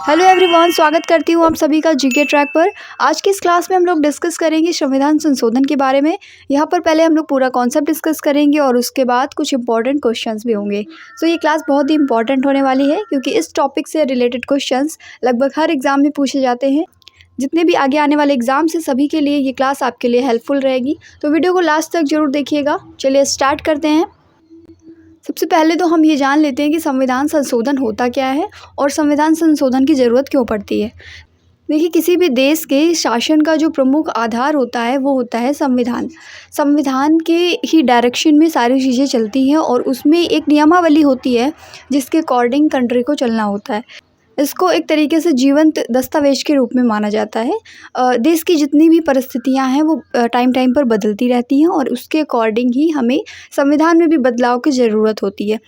Hello everyone, स्वागत करती हूँ आप सभी का जीके ट्रैक पर। आज की इस क्लास में हम लोग डिस्कस करेंगे संविधान संशोधन के बारे में। यहाँ पर पहले हम लोग पूरा कॉन्सेप्ट डिस्कस करेंगे और उसके बाद कुछ इंपॉर्टेंट क्वेश्चंस भी होंगे। सो ये क्लास बहुत ही इंपॉर्टेंट होने वाली है क्योंकि इस टॉपिक से रिलेटेड क्वेश्चंस लगभग हर एग्जाम में पूछे जाते हैं। जितने भी आगे आने वाले एग्जाम से सभी के लिए ये क्लास आपके लिए हेल्पफुल रहेगी, तो वीडियो को लास्ट तक जरूर देखिएगा। चलिए स्टार्ट करते हैं। सबसे पहले तो हम ये जान लेते हैं कि संविधान संशोधन होता क्या है और संविधान संशोधन की ज़रूरत क्यों पड़ती है। देखिए, किसी भी देश के शासन का जो प्रमुख आधार होता है वो होता है संविधान। संविधान के ही डायरेक्शन में सारी चीज़ें चलती हैं और उसमें एक नियमावली होती है जिसके अकॉर्डिंग कंट्री को चलना होता है। इसको एक तरीके से जीवंत दस्तावेज के रूप में माना जाता है। देश की जितनी भी परिस्थितियां हैं वो टाइम टाइम पर बदलती रहती हैं और उसके अकॉर्डिंग ही हमें संविधान में भी बदलाव की ज़रूरत होती है,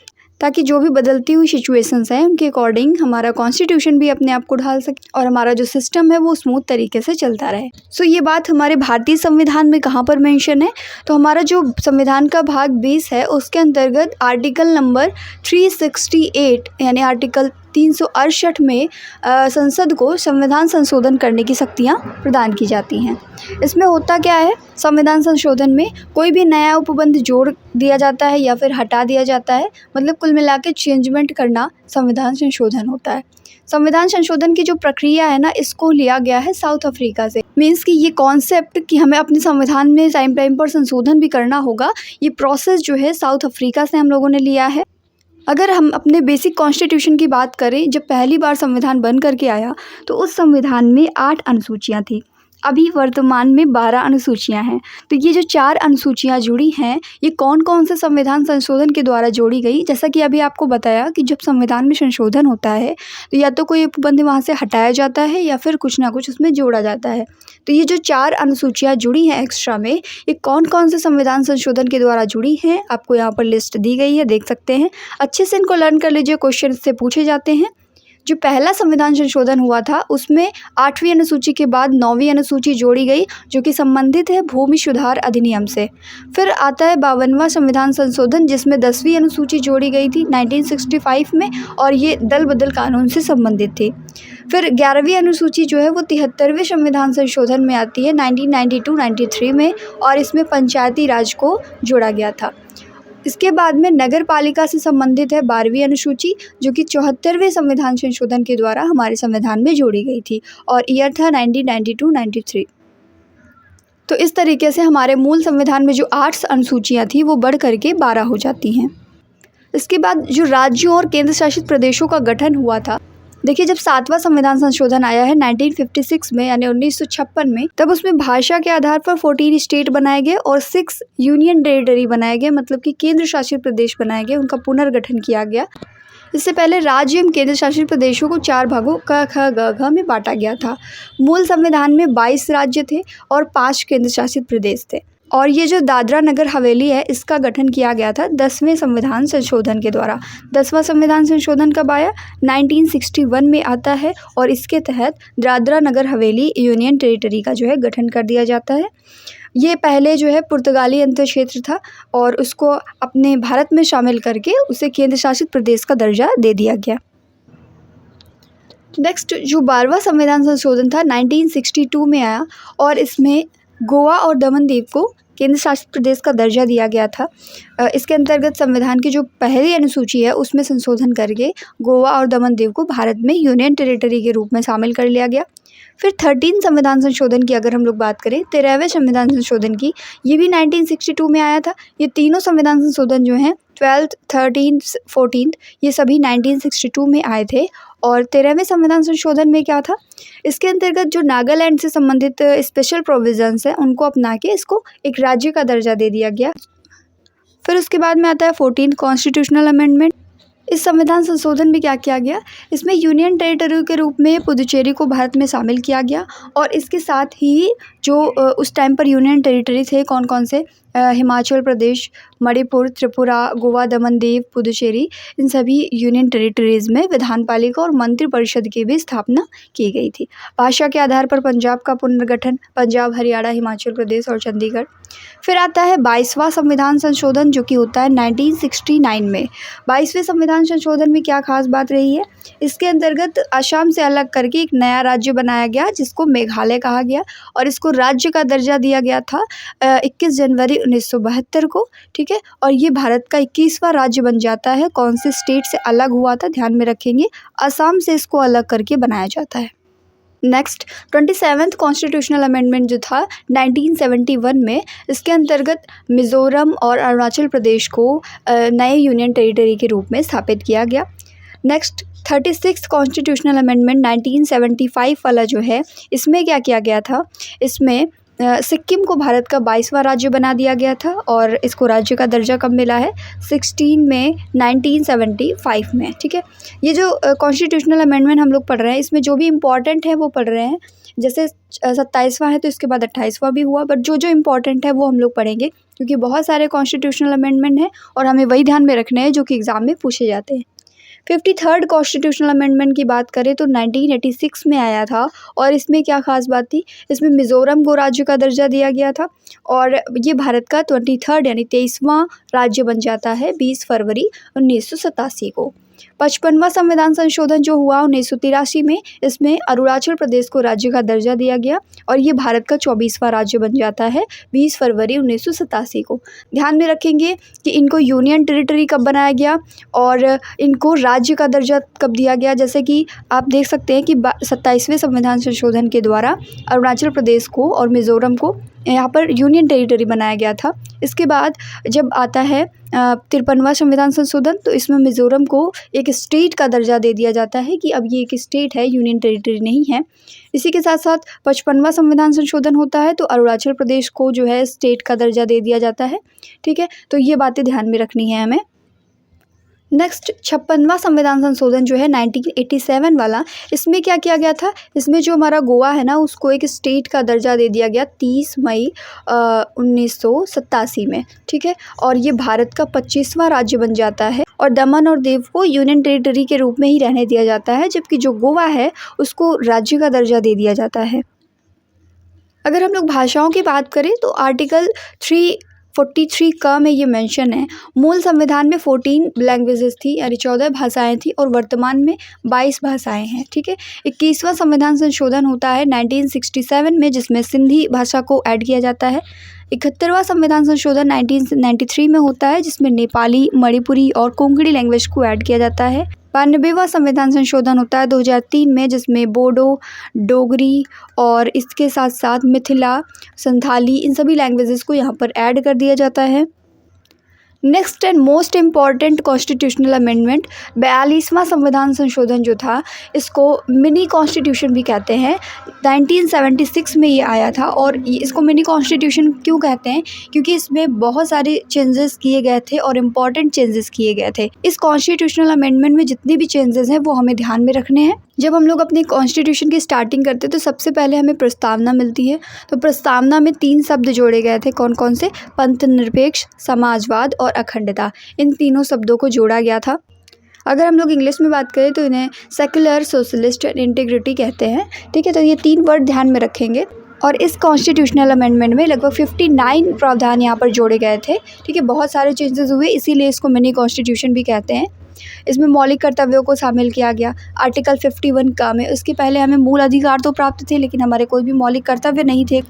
ताकि जो भी बदलती हुई सिचुएशंस हैं उनके अकॉर्डिंग हमारा कॉन्स्टिट्यूशन भी अपने आप को ढाल सके और हमारा जो सिस्टम है वो स्मूथ तरीके से चलता रहे। सो ये बात हमारे भारतीय संविधान में कहाँ पर मेंशन है, तो हमारा जो संविधान का भाग 20 है उसके अंतर्गत आर्टिकल नंबर 368 यानी आर्टिकल 368 में संसद को संविधान संशोधन करने की शक्तियाँ प्रदान की जाती हैं। इसमें होता क्या है, संविधान संशोधन में कोई भी नया उपबंध जोड़ दिया जाता है या फिर हटा दिया जाता है, मतलब कुल मिला के चेंजमेंट करना संविधान संशोधन होता है। संविधान संशोधन की जो प्रक्रिया है ना, इसको लिया गया है साउथ अफ्रीका से। मीन्स कि ये कॉन्सेप्ट कि हमें अपने संविधान में टाइम टाइम पर संशोधन भी करना होगा, ये प्रोसेस जो है साउथ अफ्रीका से हम लोगों ने लिया है। अगर हम अपने बेसिक कॉन्स्टिट्यूशन की बात करें, जब पहली बार संविधान बन करके आया तो उस संविधान में 8 अनुसूचियाँ थी। अभी वर्तमान में 12 अनुसूचियाँ हैं। तो ये जो 4 अनुसूचियाँ जुड़ी हैं, ये कौन कौन से संविधान संशोधन के द्वारा जोड़ी गई। जैसा कि अभी आपको बताया कि जब संविधान में संशोधन होता है तो या तो कोई उपबंध वहाँ से हटाया जाता है या फिर कुछ ना कुछ उसमें जोड़ा जाता है। तो ये जो 4 अनुसूचियाँ जुड़ी हैं एक्स्ट्रा में, ये कौन कौन से संविधान संशोधन के द्वारा जुड़ी हैं, आपको यहाँ पर लिस्ट दी गई है, देख सकते हैं। अच्छे से इनको लर्न कर लीजिए, क्वेश्चन इससे पूछे जाते हैं। जो पहला संविधान संशोधन हुआ था उसमें 8वीं अनुसूची के बाद 9वीं अनुसूची जोड़ी गई, जो कि संबंधित है भूमि सुधार अधिनियम से। फिर आता है 52वां संविधान संशोधन, जिसमें 10वीं अनुसूची जोड़ी गई थी 1965 में और ये दल बदल कानून से संबंधित थी। फिर 11वीं अनुसूची जो है वो 73वें संविधान संशोधन में आती है 1992-93 में, और इसमें पंचायती राज को जोड़ा गया था। इसके बाद में नगर पालिका से संबंधित है 12वीं अनुसूची, जो कि 74वें संविधान संशोधन के द्वारा हमारे संविधान में जोड़ी गई थी और ईयर था 1992-93। तो इस तरीके से हमारे मूल संविधान में जो 8 अनुसूचियाँ थी वो बढ़ करके 12 हो जाती हैं। इसके बाद जो राज्यों और केंद्र शासित प्रदेशों का गठन हुआ था, देखिए जब 7वां संविधान संशोधन आया है 1956 में यानी 1956 में, तब उसमें भाषा के आधार पर 14 स्टेट बनाए गए और 6 यूनियन टेरिटरी बनाए गए, मतलब कि केंद्र शासित प्रदेश बनाए गए, उनका पुनर्गठन किया गया। इससे पहले राज्य एवं केंद्र शासित प्रदेशों को 4 भागों क ख ग घ में बांटा गया था। मूल संविधान में 22 राज्य थे और 5 केंद्र शासित प्रदेश थे। और ये जो दादरा नगर हवेली है, इसका गठन किया गया था 10वें संविधान संशोधन के द्वारा। 10वां संविधान संशोधन कब आया? 1961 में आता है और इसके तहत दादरा नगर हवेली यूनियन टेरिटरी का जो है गठन कर दिया जाता है। ये पहले जो है पुर्तगाली अंतर क्षेत्र था और उसको अपने भारत में शामिल करके उसे केंद्र शासित प्रदेश का दर्जा दे दिया गया। नेक्स्ट जो 12वां संविधान संशोधन था 1962 में आया और इसमें गोवा और दमन दीव को केंद्र शासित प्रदेश का दर्जा दिया गया था। इसके अंतर्गत संविधान की जो पहली अनुसूची है उसमें संशोधन करके गोवा और दमन दीव को भारत में यूनियन टेरिटरी के रूप में शामिल कर लिया गया। फिर 13 संविधान संशोधन की अगर हम लोग बात करें, 13वें संविधान संशोधन की, ये भी 1962 में आया था। ये तीनों संविधान संशोधन जो हैं 12th, 13th, 14th, ये सभी 1962 में आए थे। और 13वें संविधान संशोधन में क्या था, इसके अंतर्गत जो नागालैंड से संबंधित स्पेशल प्रोविजंस हैं उनको अपना के इसको एक राज्य का दर्जा दे दिया गया। फिर उसके बाद में आता है 14th कॉन्स्टिट्यूशनल अमेंडमेंट। इस संविधान संशोधन में क्या किया गया, इसमें यूनियन टेरिटरी के रूप में पुदुचेरी को भारत में शामिल किया गया और इसके साथ ही जो उस टाइम पर यूनियन टेरिटरी थे कौन कौन से, हिमाचल प्रदेश, मणिपुर, त्रिपुरा, गोवा, दमन दीव, पुदुचेरी, इन सभी यूनियन टेरिटरीज़ में विधानपालिका और मंत्रिपरिषद की भी स्थापना की गई थी। भाषा के आधार पर पंजाब का पुनर्गठन, पंजाब, हरियाणा, हिमाचल प्रदेश और चंडीगढ़। फिर आता है 22वां संविधान संशोधन, जो कि होता है 1969 में। 22वें संविधान संशोधन में क्या खास बात रही है? इसके अंतर्गत असम से अलग करके एक नया राज्य बनाया गया जिसको मेघालय कहा गया, और इसको राज्य का दर्जा दिया गया था 21 जनवरी 1972 को। ठीक है, और ये भारत का 21वां राज्य बन जाता है। कौन से स्टेट से अलग हुआ था, ध्यान में रखेंगे, असम से इसको अलग करके बनाया जाता है। नेक्स्ट 27th कॉन्स्टिट्यूशनल अमेंडमेंट जो था 1971 में, इसके अंतर्गत मिज़ोरम और अरुणाचल प्रदेश को नए यूनियन टेरिटरी के रूप में स्थापित किया गया। नेक्स्ट 36th कॉन्स्टिट्यूशनल अमेंडमेंट 1975 वाला जो है, इसमें क्या किया गया था? इसमें सिक्किम को भारत का 22वां राज्य बना दिया गया था, और इसको राज्य का दर्जा कब मिला है? 16 मई 1975 में। ठीक है, ये जो कॉन्स्टिट्यूशनल अमेंडमेंट हम लोग पढ़ रहे हैं, इसमें जो भी इम्पॉर्टेंट है वो पढ़ रहे हैं। जैसे 27वां है तो इसके बाद 28वां भी हुआ, बट जो जो इम्पॉर्टेंट है वो हम लोग पढ़ेंगे, क्योंकि बहुत सारे कॉन्स्टिट्यूशनल अमेंडमेंट हैं और हमें वही ध्यान में रखने हैं जो कि एग्ज़ाम में पूछे जाते हैं। 53rd कॉन्स्टिट्यूशनल अमेंडमेंट की बात करें तो 1986 में आया था, और इसमें क्या खास बात थी? इसमें मिज़ोरम को राज्य का दर्जा दिया गया था, और ये भारत का 23rd यानी 23वां राज्य बन जाता है 20 फरवरी 1987 को। 55वां संविधान संशोधन जो हुआ 1983 में, इसमें अरुणाचल प्रदेश को राज्य का दर्जा दिया गया, और ये भारत का 24वां राज्य बन जाता है 20 फरवरी 1987 को। ध्यान में रखेंगे कि इनको यूनियन टेरिटरी कब बनाया गया और इनको राज्य का दर्जा कब दिया गया। जैसे कि आप देख सकते हैं कि 27वें संविधान संशोधन के द्वारा अरुणाचल प्रदेश को और मिज़ोरम को यहाँ पर यूनियन टेरिटरी बनाया गया था। इसके बाद जब आता है 53वां संविधान संशोधन, तो इसमें मिज़ोरम को एक स्टेट का दर्जा दे दिया जाता है कि अब ये एक स्टेट है, यूनियन टेरिटरी नहीं है। इसी के साथ साथ 55वां संविधान संशोधन होता है तो अरुणाचल प्रदेश को जो है स्टेट का दर्जा दे दिया जाता है। ठीक है, तो ये बातें ध्यान में रखनी है हमें। नेक्स्ट 56वां संविधान संशोधन जो है 1987 वाला, इसमें क्या किया गया था? इसमें जो हमारा गोवा है ना, उसको एक स्टेट का दर्जा दे दिया गया 30 मई 1987 में। ठीक है, और ये भारत का 25वां राज्य बन जाता है, और दमन और दीव को यूनियन टेरिटरी के रूप में ही रहने दिया जाता है, जबकि जो गोवा है उसको राज्य का दर्जा दे दिया जाता है। अगर हम लोग भाषाओं की बात करें तो आर्टिकल 343 का में ये मेंशन है, मूल संविधान में 14 लैंग्वेजेस थी यानी 14 भाषाएं थी, और वर्तमान में 22 भाषाएं हैं। ठीक है, 21वां संविधान संशोधन होता है 1967 में, जिसमें सिंधी भाषा को ऐड किया जाता है। 71वां संविधान संशोधन 1993 में होता है, जिसमें नेपाली, मणिपुरी और कोंकणी लैंग्वेज को ऐड किया जाता है। 92वां संविधान संशोधन होता है 2003 में, जिसमें बोडो, डोगरी और इसके साथ साथ मिथिला, संथाली, इन सभी लैंग्वेजेस को यहाँ पर ऐड कर दिया जाता है। Next and most important constitutional amendment 42वां संविधान संशोधन जो था, इसको मिनी कॉन्स्टिट्यूशन भी कहते हैं। 1976 में ये आया था, और इसको मिनी कॉन्स्टिट्यूशन क्यों कहते हैं? क्योंकि इसमें बहुत सारे चेंजेस किए गए थे और इम्पॉर्टेंट चेंजेस किए गए थे। इस कॉन्स्टिट्यूशनल अमेंडमेंट में जितने भी चेंजेस हैं वो हमें ध्यान में रखने हैं। जब हम लोग अपनी कॉन्स्टिट्यूशन की स्टार्टिंग करते हैं तो सबसे पहले हमें प्रस्तावना मिलती है। तो प्रस्तावना में 3 शब्द जोड़े गए थे, कौन कौन से? पंथ निरपेक्ष, समाजवाद और अखंडता। इन तीनों शब्दों को जोड़ा गया था। अगर हम लोग इंग्लिश में बात करें तो इन्हें सेक्युलर, सोशलिस्ट एंड इंटीग्रिटी कहते हैं। ठीक है, तो ये 3 वर्ड ध्यान में रखेंगे। और इस कॉन्स्टिट्यूशनल अमेंडमेंट में लगभग 59 प्रावधान यहाँ पर जोड़े गए थे। ठीक है, बहुत सारे चेंजेस हुए, इसीलिए इसको मिनी कॉन्स्टिट्यूशन भी कहते हैं। इसमें मौलिक कर्तव्यों को शामिल किया गया आर्टिकल 51 का में। उसके पहले हमें मूल अधिकार तो प्राप्त थे, लेकिन हमारे कोई भी मौलिक कर्तव्य नहीं थे।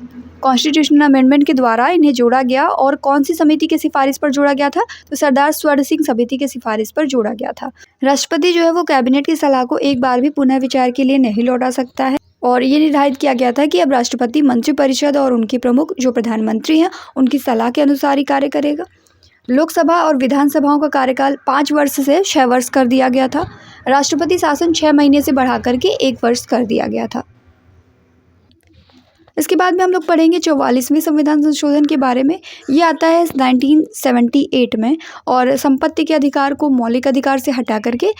कॉन्स्टिट्यूशनल अमेंडमेंट के द्वारा इन्हें जोड़ा गया, और कौन सी समिति की सिफारिश पर जोड़ा गया था? तो सरदार स्वर्ण सिंह समिति की सिफारिश पर जोड़ा गया था। राष्ट्रपति जो है वो कैबिनेट की सलाह को एक बार भी पुनः विचार के लिए नहीं लौटा सकता है, और ये निर्धारित किया गया था कि अब राष्ट्रपति मंत्रिपरिषद और उनके प्रमुख जो प्रधानमंत्री हैं उनकी सलाह के अनुसार ही कार्य करेगा। लोकसभा और विधानसभाओं का कार्यकाल 5 वर्ष से 6 वर्ष कर दिया गया था। राष्ट्रपति शासन 6 महीने से बढ़ा करके 1 वर्ष कर दिया गया था। इसके बाद में हम लोग पढ़ेंगे 44वें संविधान संशोधन के बारे में। ये आता है 1978 में और संपत्ति के अधिकार को मौलिक अधिकार से हटा करके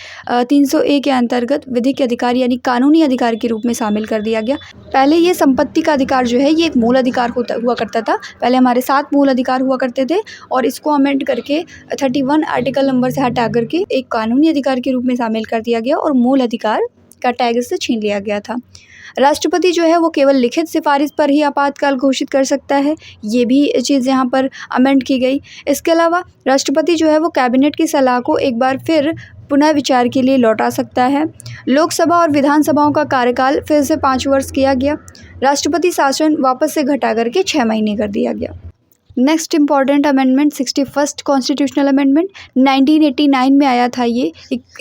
301 के अंतर्गत विधिक अधिकार यानी कानूनी अधिकार के रूप में शामिल कर दिया गया। पहले ये संपत्ति का अधिकार जो है ये एक मूल अधिकार हुआ करता था। पहले हमारे 7 मूल अधिकार हुआ करते थे और इसको अमेंड करके 31 आर्टिकल नंबर से हटा करके एक कानूनी अधिकार के रूप में शामिल कर दिया गया और मूल अधिकार का टैग इससे छीन लिया गया था। राष्ट्रपति जो है वो केवल लिखित सिफारिश पर ही आपातकाल घोषित कर सकता है, ये भी चीज़ यहाँ पर अमेंड की गई। इसके अलावा राष्ट्रपति जो है वो कैबिनेट की सलाह को एक बार फिर पुनः विचार के लिए लौटा सकता है। लोकसभा और विधानसभाओं का कार्यकाल फिर से 5 वर्ष किया गया। राष्ट्रपति शासन वापस से घटा करके 6 महीने कर दिया गया। Next important amendment 61st constitutional amendment 1989 में आया था। ये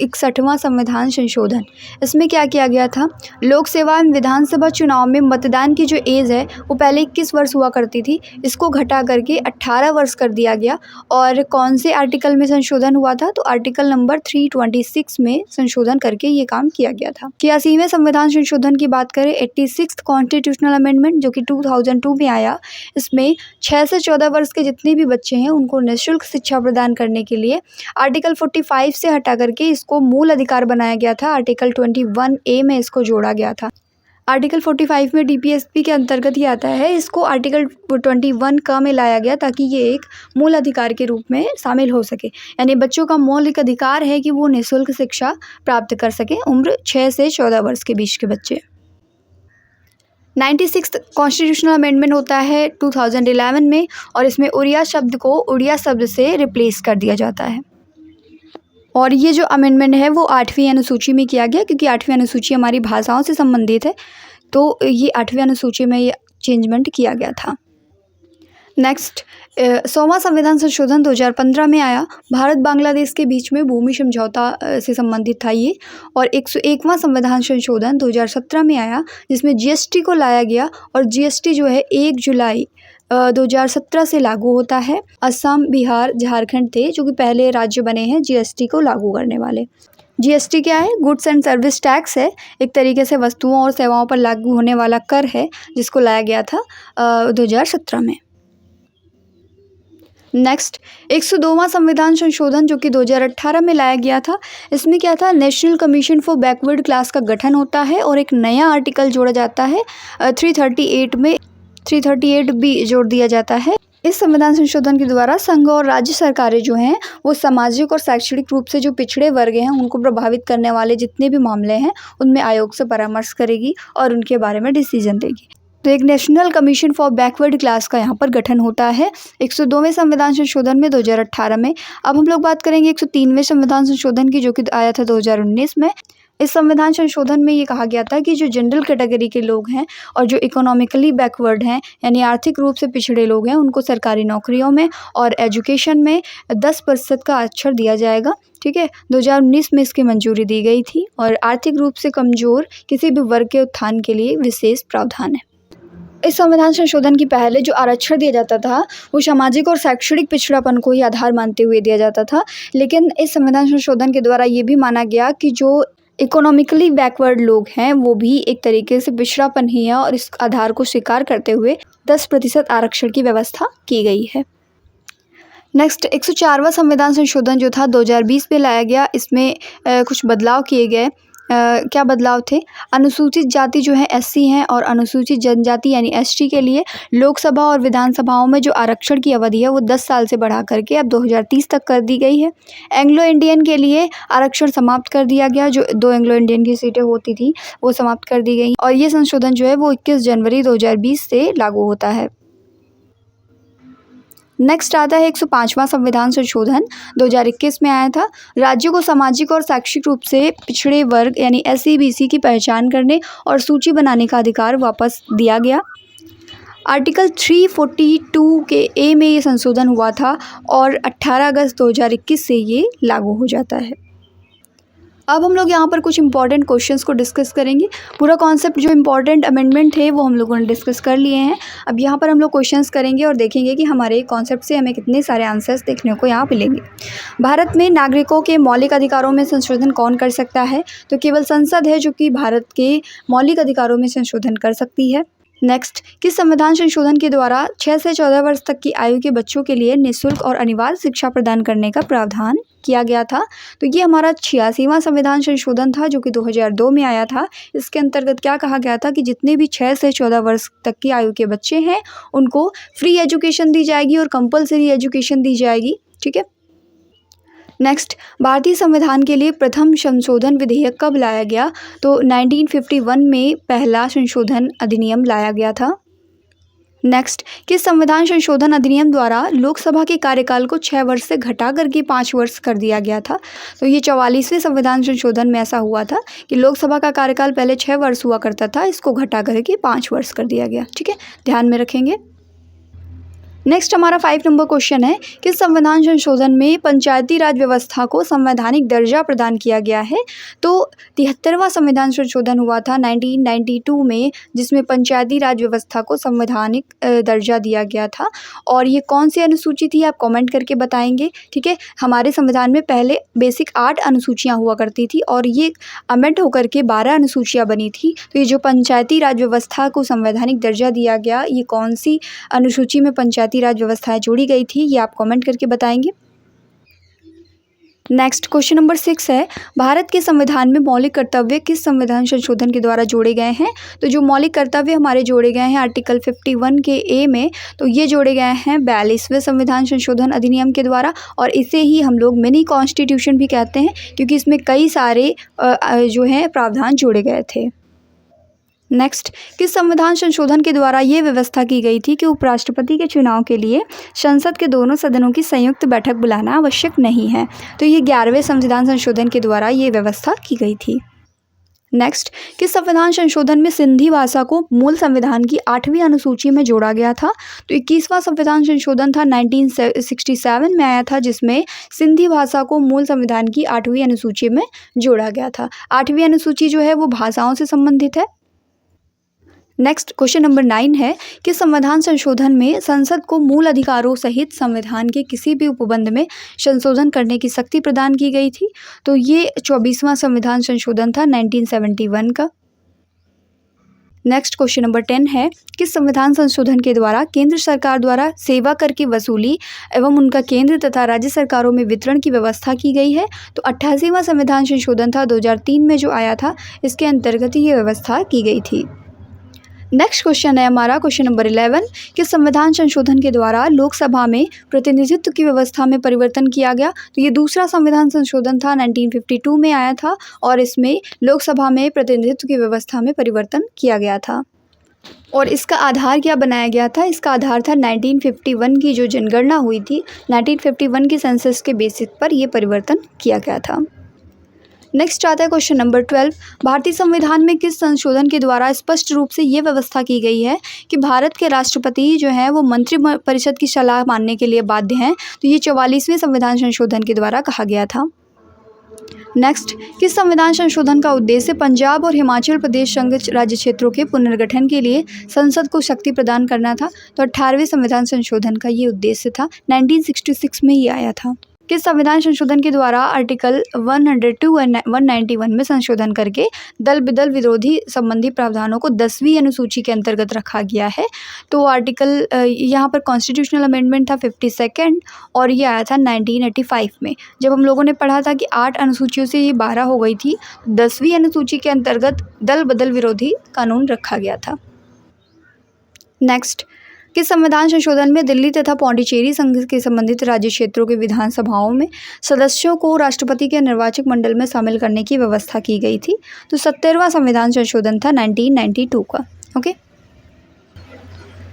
61वां संविधान संशोधन। इसमें क्या किया गया था, लोक सेवा एवं विधानसभा चुनाव में मतदान की जो एज है वो पहले 21 वर्ष हुआ करती थी, इसको घटा करके 18 वर्ष कर दिया गया। और कौन से आर्टिकल में संशोधन हुआ था, तो आर्टिकल नंबर 326 में संशोधन करके ये काम किया गया था। 86वें संविधान संशोधन की बात करें 86th कॉन्स्टिट्यूशनल अमेंडमेंट जो कि 2002 में आया। इसमें 6 से 14 वर्ष के जितने भी बच्चे हैं उनको निःशुल्क शिक्षा प्रदान करने के लिए आर्टिकल 45 से हटा करके इसको मूल अधिकार बनाया गया था। आर्टिकल 21A में इसको जोड़ा गया था। आर्टिकल 45 में DPSP के अंतर्गत ही आता है, इसको आर्टिकल 21 का में लाया गया ताकि ये एक मूल अधिकार के रूप में शामिल हो सके। यानी बच्चों का मौलिक अधिकार है कि वो निःशुल्क शिक्षा प्राप्त कर सकें, उम्र 6 से 14 वर्ष के बीच के बच्चे। 96th कॉन्स्टिट्यूशनल अमेंडमेंट होता है 2011 में और इसमें उड़िया शब्द को उड़िया शब्द से रिप्लेस कर दिया जाता है। और ये जो अमेंडमेंट है वो 8वीं अनुसूची में किया गया, क्योंकि 8वीं अनुसूची हमारी भाषाओं से संबंधित है, तो ये 8वीं अनुसूची में ये चेंजमेंट किया गया था। नेक्स्ट 100वां संविधान संशोधन 2015 में आया। भारत बांग्लादेश के बीच में भूमि समझौता से संबंधित था ये। और 101वां संविधान संशोधन 2017 में आया, जिसमें GST को लाया गया और GST जो है 1 जुलाई 2017 से लागू होता है। असम, बिहार, झारखंड थे जो कि पहले राज्य बने हैं GST को लागू करने वाले। GST क्या है, गुड्स एंड सर्विस टैक्स है, एक तरीके से वस्तुओं और सेवाओं पर लागू होने वाला कर है, जिसको लाया गया था 2017 में। नेक्स्ट 102वां संविधान संशोधन जो कि 2018 में लाया गया था। इसमें क्या था, national commission for backward class का गठन होता है और एक नया आर्टिकल जोड़ा जाता है 338 में 338B जोड़ दिया जाता है। इस संविधान संशोधन के द्वारा संघ और राज्य सरकारें जो हैं वो सामाजिक और शैक्षणिक रूप से जो पिछड़े वर्ग हैं उनको प्रभावित करने वाले जितने भी मामले हैं उनमें आयोग से परामर्श करेगी और उनके बारे में डिसीजन देगी। तो एक national commission for backward class का यहाँ पर गठन होता है 102वें संविधान संशोधन में 2018 में। अब हम लोग बात करेंगे 103वें संविधान संशोधन की, जो कि आया था 2019 में। इस संविधान संशोधन में ये कहा गया था कि जो जनरल कैटेगरी के लोग हैं और जो इकोनॉमिकली बैकवर्ड हैं यानी आर्थिक रूप से पिछड़े लोग हैं उनको सरकारी नौकरियों में और एजुकेशन में 10% का आरक्षण दिया जाएगा। ठीक है, 2019 में इसकी मंजूरी दी गई थी और आर्थिक रूप से कमज़ोर किसी भी वर्ग के उत्थान के लिए विशेष प्रावधान है। इस संविधान संशोधन के पहले जो आरक्षण दिया जाता था वो सामाजिक और शैक्षणिक पिछड़ापन को ही आधार मानते हुए दिया जाता था, लेकिन इस संविधान संशोधन के द्वारा ये भी माना गया कि जो इकोनॉमिकली बैकवर्ड लोग हैं वो भी एक तरीके से पिछड़ापन ही है और इस आधार को स्वीकार करते हुए 10% आरक्षण की व्यवस्था की गई है। नेक्स्ट 104वां संविधान संशोधन जो था 2020 में लाया गया। इसमें कुछ बदलाव किए गए। क्या बदलाव थे, अनुसूचित जाति जो है SC हैं और अनुसूचित जनजाति यानी ST के लिए लोकसभा और विधानसभाओं में जो आरक्षण की अवधि है वो 10 साल से बढ़ा करके अब 2030 तक कर दी गई है। एंग्लो इंडियन के लिए आरक्षण समाप्त कर दिया गया, जो 2 एंग्लो इंडियन की सीटें होती थी वो समाप्त कर दी गई और ये संशोधन जो है वो 21 जनवरी 2020 से लागू होता है। नेक्स्ट आता है 105वां संविधान संशोधन 2021 में आया था। राज्यों को सामाजिक और शैक्षिक रूप से पिछड़े वर्ग यानी SC BC की पहचान करने और सूची बनाने का अधिकार वापस दिया गया। आर्टिकल 342 के A में ये संशोधन हुआ था और 18 अगस्त 2021 से ये लागू हो जाता है। अब हम लोग यहाँ पर कुछ इंपॉर्टेंट क्वेश्चंस को डिस्कस करेंगे। पूरा कॉन्सेप्ट जो इंपॉर्टेंट अमेंडमेंट है वो हम लोगों ने डिस्कस कर लिए हैं। अब यहाँ पर हम लोग क्वेश्चंस करेंगे और देखेंगे कि हमारे कॉन्सेप्ट से हमें कितने सारे आंसर्स देखने को यहाँ मिलेंगे। भारत में नागरिकों के मौलिक अधिकारों में संशोधन कौन कर सकता है, तो केवल संसद है जो कि भारत के मौलिक अधिकारों में संशोधन कर सकती है। नेक्स्ट, किस संविधान संशोधन के द्वारा 6 से 14 वर्ष तक की आयु के बच्चों के लिए निःशुल्क और अनिवार्य शिक्षा प्रदान करने का प्रावधान किया गया था? तो ये हमारा 86वां संविधान संशोधन था जो कि 2002 में आया था। इसके अंतर्गत क्या कहा गया था कि जितने भी 6 से 14 वर्ष तक की आयु के बच्चे हैं उनको फ्री एजुकेशन दी जाएगी और कंपलसरी एजुकेशन दी जाएगी। ठीक है। नेक्स्ट, भारतीय संविधान के लिए प्रथम संशोधन विधेयक कब लाया गया? तो 1951 में पहला संशोधन अधिनियम लाया गया था। नेक्स्ट, किस संविधान संशोधन अधिनियम द्वारा लोकसभा के कार्यकाल को 6 वर्ष से घटा करके 5 वर्ष कर दिया गया था? तो ये 44वें संविधान संशोधन में ऐसा हुआ था कि लोकसभा का कार्यकाल पहले 6 वर्ष हुआ करता था, इसको घटा करके 5 वर्ष कर दिया गया। ठीक है, ध्यान में रखेंगे। नेक्स्ट हमारा 5 नंबर क्वेश्चन है, किस संविधान संशोधन में पंचायती राज व्यवस्था को संवैधानिक दर्जा प्रदान किया गया है? तो 73वां संविधान संशोधन हुआ था 1992 में, जिसमें पंचायती राज व्यवस्था को संवैधानिक दर्जा दिया गया था। और ये कौन सी अनुसूची थी आप कमेंट करके बताएंगे। ठीक है, हमारे संविधान में पहले बेसिक 8 अनुसूचियाँ हुआ करती थी और ये अमेंड होकर के 12 अनुसूचियाँ बनी थी। तो ये जो पंचायती राज व्यवस्था को संवैधानिक दर्जा दिया गया, ये कौन सी अनुसूची में पंचायती राज व्यवस्थाएं जोड़ी गई थी, ये आप कमेंट करके बताएंगे। नेक्स्ट क्वेश्चन नंबर 6 है, भारत के संविधान में मौलिक कर्तव्य किस संविधान संशोधन के द्वारा जोड़े गए हैं? तो जो मौलिक कर्तव्य हमारे जोड़े गए हैं आर्टिकल 51 के ए में, तो ये जोड़े गए हैं 42वें संविधान संशोधन अधिनियम के द्वारा। और इसे ही हम लोग मिनी कॉन्स्टिट्यूशन भी कहते हैं क्योंकि इसमें कई सारे जो हैं प्रावधान जोड़े गए थे। नेक्स्ट, किस संविधान संशोधन के द्वारा ये व्यवस्था की गई थी कि उपराष्ट्रपति के चुनाव के लिए संसद के दोनों सदनों की संयुक्त बैठक बुलाना आवश्यक नहीं है? तो ये 11वें संविधान संशोधन के द्वारा ये व्यवस्था की गई थी। नेक्स्ट, किस संविधान संशोधन में सिंधी भाषा को मूल संविधान की 8वीं अनुसूची में जोड़ा गया था? तो 21वां संविधान संशोधन था 1967 में आया था, जिसमें सिंधी भाषा को मूल संविधान की 8वीं अनुसूची में जोड़ा गया था। 8वीं अनुसूची जो है वो भाषाओं से संबंधित है। नेक्स्ट क्वेश्चन नंबर 9 है, कि संविधान संशोधन में संसद को मूल अधिकारों सहित संविधान के किसी भी उपबंध में संशोधन करने की शक्ति प्रदान की गई थी? तो ये 24वां संविधान संशोधन था 1971 का। नेक्स्ट क्वेश्चन नंबर 10 है, किस संविधान संशोधन के द्वारा केंद्र सरकार द्वारा सेवा कर की वसूली एवं उनका केंद्र तथा राज्य सरकारों में वितरण की व्यवस्था की गई है? तो 88वां संविधान संशोधन था 2003 में जो आया था, इसके अंतर्गत ये व्यवस्था की गई थी। नेक्स्ट क्वेश्चन है हमारा क्वेश्चन नंबर 11, कि संविधान संशोधन के द्वारा लोकसभा में प्रतिनिधित्व की व्यवस्था में परिवर्तन किया गया? तो ये दूसरा संविधान संशोधन था, 1952 में आया था और इसमें लोकसभा में प्रतिनिधित्व की व्यवस्था में परिवर्तन किया गया था। और इसका आधार क्या बनाया गया था? इसका आधार था 1951 की जो जनगणना हुई थी, 1951 की सेंसस के बेसिस पर यह परिवर्तन किया गया था। नेक्स्ट आता है क्वेश्चन नंबर 12, भारतीय संविधान में किस संशोधन के द्वारा स्पष्ट रूप से ये व्यवस्था की गई है कि भारत के राष्ट्रपति जो हैं वो मंत्री परिषद की सलाह मानने के लिए बाध्य हैं? तो ये 44वें संविधान संशोधन के द्वारा कहा गया था। नेक्स्ट, किस संविधान संशोधन का उद्देश्य पंजाब और हिमाचल प्रदेश संघ राज्य क्षेत्रों के पुनर्गठन के लिए संसद को शक्ति प्रदान करना था? तो 18वें संविधान संशोधन का ये उद्देश्य था, 1966 में ये आया था। किस संविधान संशोधन के द्वारा आर्टिकल 102 और 191 में संशोधन करके दल बदल विरोधी संबंधी प्रावधानों को 10वीं अनुसूची के अंतर्गत रखा गया है? तो आर्टिकल यहाँ पर कॉन्स्टिट्यूशनल अमेंडमेंट था 52nd और ये आया था 1985 में। जब हम लोगों ने पढ़ा था कि 8 अनुसूचियों से ये 12 हो गई थी, 10वीं अनुसूची के अंतर्गत दल बदल विरोधी कानून रखा गया था। नेक्स्ट, किस संविधान संशोधन में दिल्ली तथा पौंडीचेरी संघ के संबंधित राज्य क्षेत्रों के विधानसभाओं में सदस्यों को राष्ट्रपति के निर्वाचक मंडल में शामिल करने की व्यवस्था की गई थी? तो 70वां संविधान संशोधन था 1992 का। ओके।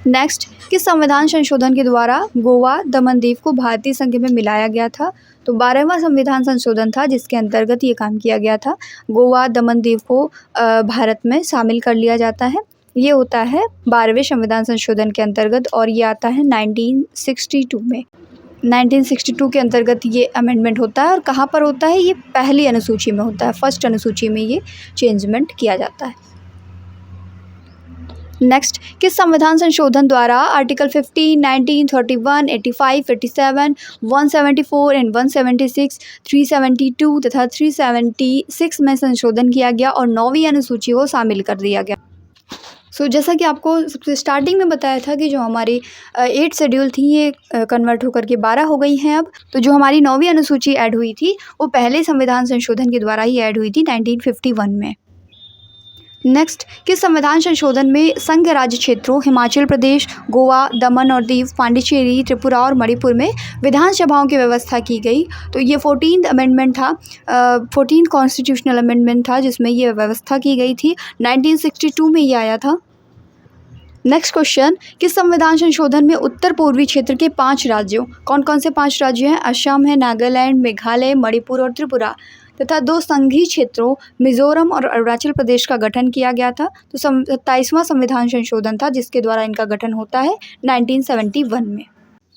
नेक्स्ट, किस संविधान संशोधन के द्वारा गोवा दमन दीव को भारतीय संघ में मिलाया गया था? तो 12वां संविधान संशोधन था जिसके अंतर्गत ये काम किया गया था, गोवा दमन दीव को भारत में शामिल कर लिया जाता है। ये होता है 12वें संविधान संशोधन के अंतर्गत और ये आता है 1962 में। 1962 के अंतर्गत ये अमेंडमेंट होता है और कहाँ पर होता है? ये पहली अनुसूची में होता है, फर्स्ट अनुसूची में ये चेंजमेंट किया जाता है। नेक्स्ट, किस संविधान संशोधन द्वारा आर्टिकल 15, 19, 31, 85, 87, 174 एंड 176, 372 तथा 376 में संशोधन किया गया और 9वीं अनुसूची को शामिल कर दिया गया? जैसा कि आपको सबसे स्टार्टिंग में बताया था कि जो हमारी 8 शेड्यूल थी ये कन्वर्ट होकर के 12 हो गई हैं अब। तो जो हमारी 9वीं अनुसूची ऐड हुई थी वो पहले संविधान संशोधन के द्वारा ही ऐड हुई थी 1951 में। नेक्स्ट, किस संविधान संशोधन में संघ राज्य क्षेत्रों हिमाचल प्रदेश, गोवा, दमन और दीव, पांडिचेरी, त्रिपुरा और मणिपुर में विधानसभाओं की व्यवस्था की गई? तो ये 14th अमेंडमेंट था, 14th कॉन्स्टिट्यूशनल अमेंडमेंट था जिसमें ये व्यवस्था की गई थी। 1962 में ये आया था। नेक्स्ट क्वेश्चन, किस संविधान संशोधन में उत्तर पूर्वी क्षेत्र के 5 राज्यों, कौन कौन से 5 राज्य हैं? असम है, नागालैंड, मेघालय, मणिपुर और त्रिपुरा तथा 2 संघीय क्षेत्रों मिजोरम और अरुणाचल प्रदेश का गठन किया गया था। तो 27वां संविधान संशोधन था जिसके द्वारा इनका गठन होता है 1971 में।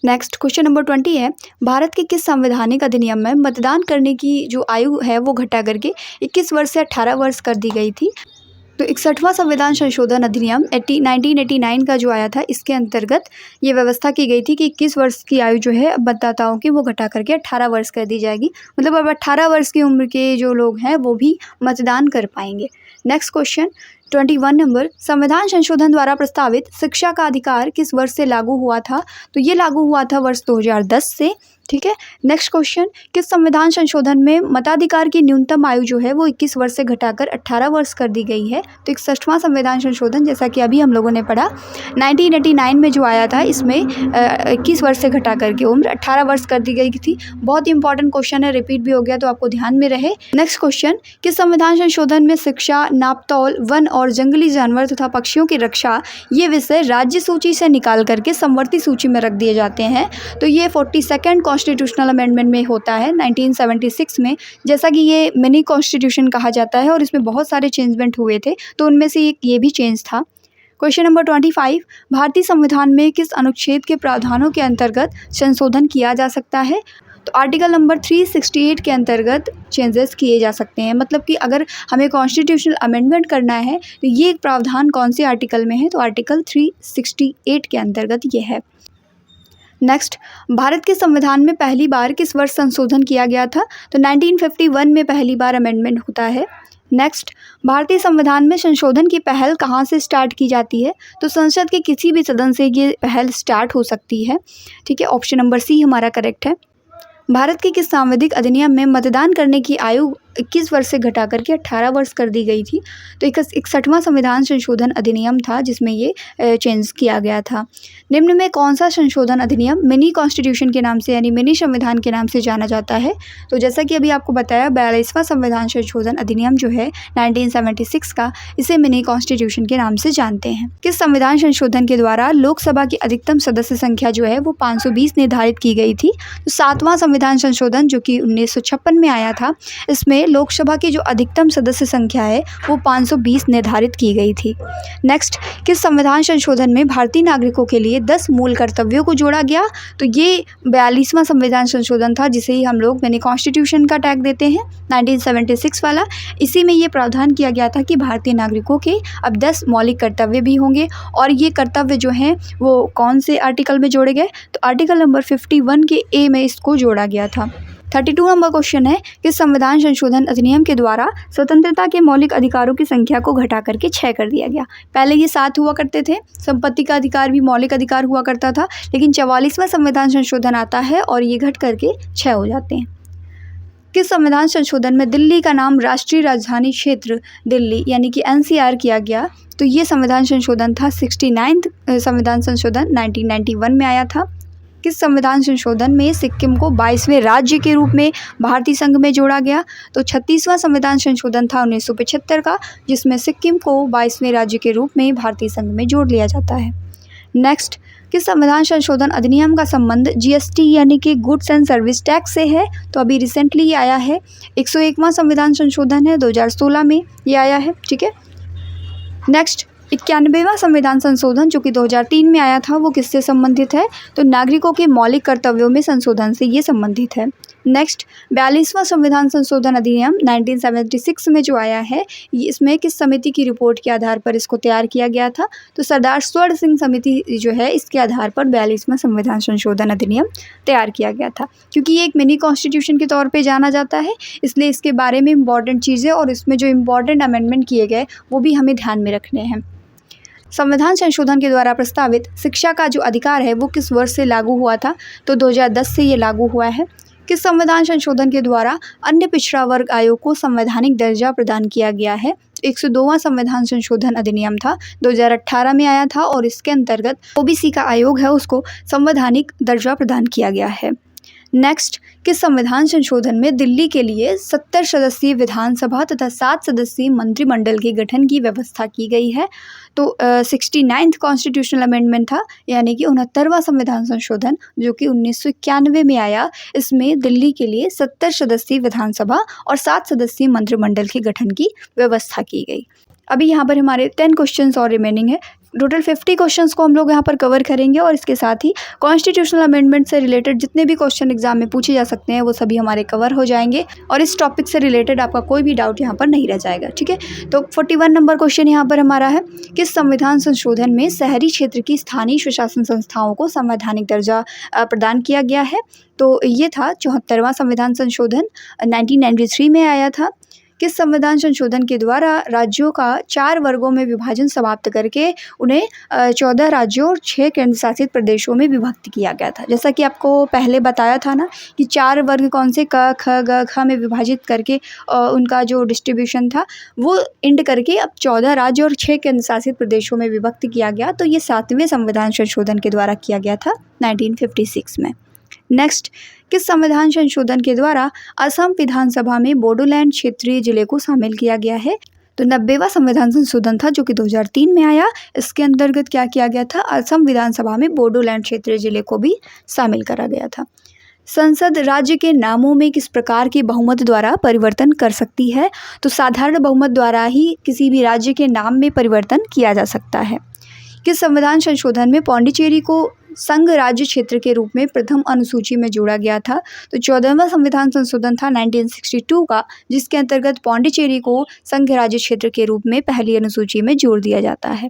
नेक्स्ट क्वेश्चन नंबर 20 है, भारत के किस संवैधानिक अधिनियम में मतदान करने की जो आयु है वो घटा करके 21 वर्ष से 18 वर्ष कर दी गई थी? तो 61वां संविधान संशोधन अधिनियम 1989 का जो आया था इसके अंतर्गत ये व्यवस्था की गई थी कि 21 वर्ष की आयु जो है मतदाताओं की वो घटा करके 18 वर्ष कर दी जाएगी। मतलब अब 18 वर्ष की उम्र के जो लोग हैं वो भी मतदान कर पाएंगे। नेक्स्ट क्वेश्चन 21 नंबर, संविधान संशोधन द्वारा प्रस्तावित शिक्षा का अधिकार किस वर्ष से लागू हुआ था? तो ये लागू हुआ था वर्ष 2010 से। ठीक है। नेक्स्ट क्वेश्चन, किस संविधान संशोधन में मताधिकार की न्यूनतम आयु जो है वो 21 वर्ष से घटाकर 18 वर्ष कर दी गई है? तो 61वां संविधान संशोधन, जैसा कि अभी हम लोगों ने पढ़ा 1989 में जो आया था, इसमें 21 वर्ष से घटा करके उम्र 18 वर्ष कर दी गई थी। बहुत ही इंपॉर्टेंट क्वेश्चन है, रिपीट भी हो गया तो आपको ध्यान में रहे। नेक्स्ट क्वेश्चन, किस संविधान संशोधन में शिक्षा, नापतौल, वन और जंगली जानवर तथा पक्षियों की रक्षा ये विषय राज्य सूची से निकाल करके समवर्ती सूची में रख दिए जाते हैं? तो ये 42nd कॉन्स्टिट्यूशनल अमेंडमेंट में होता है 1976 में। जैसा कि ये मिनी कॉन्स्टिट्यूशन कहा जाता है और इसमें बहुत सारे चेंजमेंट हुए थे, तो उनमें से एक ये भी चेंज था। क्वेश्चन नंबर 25, भारतीय संविधान में किस अनुच्छेद के प्रावधानों के अंतर्गत संशोधन किया जा सकता है? तो आर्टिकल नंबर 368 के अंतर्गत चेंजेस किए जा सकते हैं। मतलब कि अगर हमें कॉन्स्टिट्यूशनल अमेंडमेंट करना है तो ये प्रावधान कौन से आर्टिकल में है? तो आर्टिकल 368 के अंतर्गत ये है। नेक्स्ट, भारत के संविधान में पहली बार किस वर्ष संशोधन किया गया था? तो 1951 में पहली बार अमेंडमेंट होता है। नेक्स्ट, भारतीय संविधान में संशोधन की पहल कहाँ से स्टार्ट की जाती है? तो संसद के किसी भी सदन से ये पहल स्टार्ट हो सकती है। ठीक है, ऑप्शन नंबर सी हमारा करेक्ट है। भारत के किस सांविधिक अधिनियम में मतदान करने की आयु 21 वर्ष से घटा करके 18 वर्ष कर दी गई थी? तो 61वां संविधान संशोधन अधिनियम था जिसमें ये चेंज किया गया था। निम्न में कौन सा संशोधन अधिनियम मिनी कॉन्स्टिट्यूशन के नाम से यानी मिनी संविधान के नाम से जाना जाता है? तो जैसा कि अभी आपको बताया 42वां संविधान संशोधन अधिनियम जो है 1976 का, इसे मिनी कॉन्स्टिट्यूशन के नाम से जानते हैं। किस संविधान संशोधन के द्वारा लोकसभा की अधिकतम सदस्य संख्या जो है वो 520 निर्धारित की गई थी? तो 7वां संविधान संशोधन जो कि 1956 में आया था, इसमें लोकसभा की जो अधिकतम सदस्य संख्या है वो 520 निर्धारित की गई थी। नेक्स्ट, किस संविधान संशोधन में भारतीय नागरिकों के लिए 10 मूल कर्तव्यों को जोड़ा गया? तो ये 42वां संविधान संशोधन था जिसे ही हम लोग मिनी कॉन्स्टिट्यूशन का टैग देते हैं, 1976 वाला। इसी में ये प्रावधान किया गया था कि भारतीय नागरिकों के अब 10 मौलिक कर्तव्य भी होंगे। और ये कर्तव्य जो हैं वो कौन से आर्टिकल में जोड़े गए? तो आर्टिकल नंबर 51 के ए में इसको जोड़ा गया था। 32 नंबर क्वेश्चन है, किस संविधान संशोधन अधिनियम के द्वारा स्वतंत्रता के मौलिक अधिकारों की संख्या को घटा करके 6 कर दिया गया? पहले ये 7 हुआ करते थे, संपत्ति का अधिकार भी मौलिक अधिकार हुआ करता था, लेकिन 44वां संविधान संशोधन आता है और ये घट करके 6 हो जाते हैं। किस संविधान संशोधन में दिल्ली का नाम राष्ट्रीय राजधानी क्षेत्र दिल्ली यानी कि NCR किया गया? तो ये संविधान संशोधन था 69th संविधान संशोधन 1991 में आया था। किस संविधान संशोधन में सिक्किम को 22वें राज्य के रूप में भारतीय संघ में जोड़ा गया? तो 36वां संविधान संशोधन था 1975 का, जिसमें सिक्किम को 22वें राज्य के रूप में भारतीय संघ में जोड़ लिया जाता है। नेक्स्ट, किस संविधान संशोधन अधिनियम का संबंध GST यानी कि गुड्स एंड सर्विस टैक्स से है? तो अभी रिसेंटली ये आया है, 101वां संविधान संशोधन है, 2016 में ये आया है। ठीक है। नेक्स्ट, 91वां संविधान संशोधन जो कि 2003 में आया था वो किससे संबंधित है? तो नागरिकों के मौलिक कर्तव्यों में संशोधन से ये संबंधित है। नेक्स्ट, 42वां संविधान संशोधन अधिनियम 1976 में जो आया है, इसमें किस समिति की रिपोर्ट के आधार पर इसको तैयार किया गया था? तो सरदार स्वर्ण सिंह समिति जो है इसके आधार पर 42वां संविधान संशोधन अधिनियम तैयार किया गया था। क्योंकि ये एक मिनी कॉन्स्टिट्यूशन के तौर पर जाना जाता है, इसलिए इसके बारे में इंपॉर्टेंट चीज़ें और इसमें जो इम्पॉर्टेंट अमेंडमेंट किए गए वो भी हमें ध्यान में रखने हैं। संविधान संशोधन के द्वारा प्रस्तावित शिक्षा का जो अधिकार है वो किस वर्ष से लागू हुआ था? तो 2010 से ये लागू हुआ है। किस संविधान संशोधन के द्वारा अन्य पिछड़ा वर्ग आयोग को संवैधानिक दर्जा प्रदान किया गया है? 102वां संविधान संशोधन अधिनियम था, 2018 में आया था और इसके अंतर्गत ओबीसी का आयोग है उसको संवैधानिक दर्जा प्रदान किया गया है। नेक्स्ट, किस संविधान संशोधन में दिल्ली के लिए 70 सदस्यीय विधानसभा तथा 7 सदस्यीय मंत्रिमंडल के गठन की व्यवस्था की गई है? तो 69th कॉन्स्टिट्यूशनल अमेंडमेंट था, यानी कि 69वां संविधान संशोधन जो कि 1991 में आया। इसमें दिल्ली के लिए 70 सदस्यीय विधानसभा और 7 सदस्यीय मंत्रिमंडल के गठन की व्यवस्था की गई। अभी यहाँ पर हमारे 10 क्वेश्चंस और रिमेनिंग है। टोटल 50 क्वेश्चंस को हम लोग यहाँ पर कवर करेंगे और इसके साथ ही कॉन्स्टिट्यूशनल अमेंडमेंट से रिलेटेड जितने भी क्वेश्चन एग्जाम में पूछे जा सकते हैं वो सभी हमारे कवर हो जाएंगे और इस टॉपिक से रिलेटेड आपका कोई भी डाउट यहाँ पर नहीं रह जाएगा। ठीक है, तो 41 नंबर क्वेश्चन यहाँ पर हमारा है, किस संविधान संशोधन में शहरी क्षेत्र की स्थानीय स्वशासन संस्थाओं को संवैधानिक दर्जा प्रदान किया गया है? तो ये था 74वां संविधान संशोधन 1993 में आया था। किस संविधान संशोधन के द्वारा राज्यों का 4 वर्गों में विभाजन समाप्त करके उन्हें 14 राज्यों और 6 केंद्र शासित प्रदेशों में विभक्त किया गया था? जैसा कि आपको पहले बताया था ना कि 4 वर्ग कौन से क ख ग घ में विभाजित करके उनका जो डिस्ट्रीब्यूशन था वो इंड करके अब 14 राज्य और 6 केंद्र शासित प्रदेशों में विभक्त किया गया। तो ये 7वें संविधान संशोधन के द्वारा किया गया था 1956 में। नेक्स्ट, किस संविधान संशोधन के द्वारा असम विधानसभा में बोडोलैंड क्षेत्रीय जिले को शामिल किया गया है? तो 90वां संविधान संशोधन था जो कि 2003 में आया। इसके अंतर्गत क्या किया गया था? असम विधानसभा में बोडोलैंड क्षेत्रीय जिले को भी शामिल करा गया था। संसद राज्य के नामों में किस प्रकार के बहुमत द्वारा परिवर्तन कर सकती है? तो साधारण बहुमत द्वारा ही किसी भी राज्य के नाम में परिवर्तन किया जा सकता है। किस संविधान संशोधन में पौंडीचेरी को संघ राज्य क्षेत्र के रूप में प्रथम अनुसूची में जोड़ा गया था? तो 14वां संविधान संशोधन था 1962 का, जिसके अंतर्गत पौंडीचेरी को संघ राज्य क्षेत्र के रूप में पहली अनुसूची में जोड़ दिया जाता है।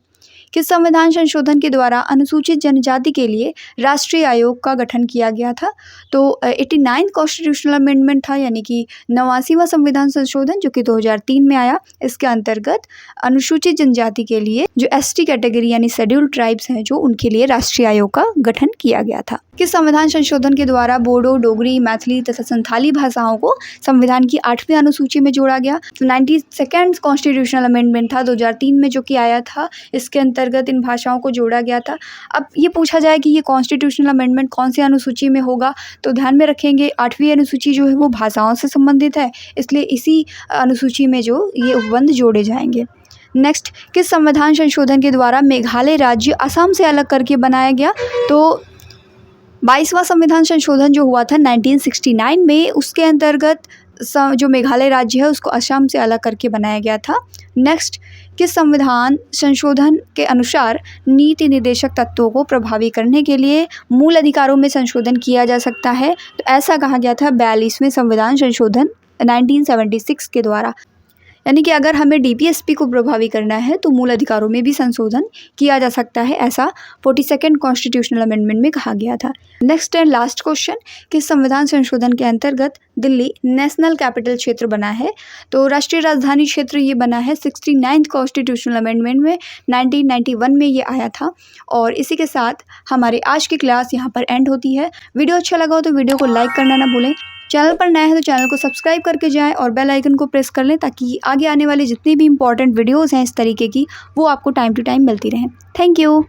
किस संविधान संशोधन के द्वारा अनुसूचित जनजाति के लिए राष्ट्रीय आयोग का गठन किया गया था? तो 89 कॉन्स्टिट्यूशनल अमेंडमेंट था, यानी कि 89वां संविधान संशोधन जो कि 2003 में आया। इसके अंतर्गत अनुसूचित जनजाति के लिए जो एसटी कैटेगरी यानी शेड्यूल्ड ट्राइब्स हैं जो उनके लिए राष्ट्रीय आयोग का गठन किया गया था। किस संविधान संशोधन के द्वारा बोडो, डोगरी, मैथिली तथा संथाली भाषाओं को संविधान की 8वीं अनुसूची में जोड़ा गया? तो 92nd कॉन्स्टिट्यूशनल अमेंडमेंट था 2003 में जो कि आया था। इसके अंतर्गत इन भाषाओं को जोड़ा गया था। अब ये पूछा जाए कि ये कॉन्स्टिट्यूशनल अमेंडमेंट कौन सी अनुसूची में होगा, तो ध्यान में रखेंगे 8वीं अनुसूची जो है वो भाषाओं से संबंधित है, इसलिए इसी अनुसूची में जो ये उपबंध जोड़े जाएंगे। नेक्स्ट, किस संविधान संशोधन के द्वारा मेघालय राज्य असम से अलग करके बनाया गया? तो 22वां संविधान संशोधन जो हुआ था 1969 में, उसके अंतर्गत जो मेघालय राज्य है उसको असम से अलग करके बनाया गया था। नेक्स्ट, किस संविधान संशोधन के अनुसार नीति निर्देशक तत्वों को प्रभावी करने के लिए मूल अधिकारों में संशोधन किया जा सकता है? तो ऐसा कहा गया था 42वें संविधान संशोधन 1976 के द्वारा, यानी कि अगर हमें डीपीएसपी को प्रभावी करना है तो मूल अधिकारों में भी संशोधन किया जा सकता है, ऐसा 42nd कॉन्स्टिट्यूशनल अमेंडमेंट में कहा गया था। नेक्स्ट एंड लास्ट क्वेश्चन, किस संविधान संशोधन के अंतर्गत दिल्ली नेशनल कैपिटल क्षेत्र बना है? तो राष्ट्रीय राजधानी क्षेत्र ये बना है 69th कॉन्स्टिट्यूशनल अमेंडमेंट में 1991 में ये आया था। और इसी के साथ हमारे आज की क्लास यहाँ पर एंड होती है। वीडियो अच्छा लगा हो तो वीडियो को लाइक करना ना भूलें। चैनल पर नए हैं तो चैनल को सब्सक्राइब करके जाएं और बेल आइकन को प्रेस कर लें ताकि आगे आने वाली जितनी भी इंपॉर्टेंट वीडियोस हैं इस तरीके की वो आपको टाइम टू टाइम मिलती रहें। Thank you.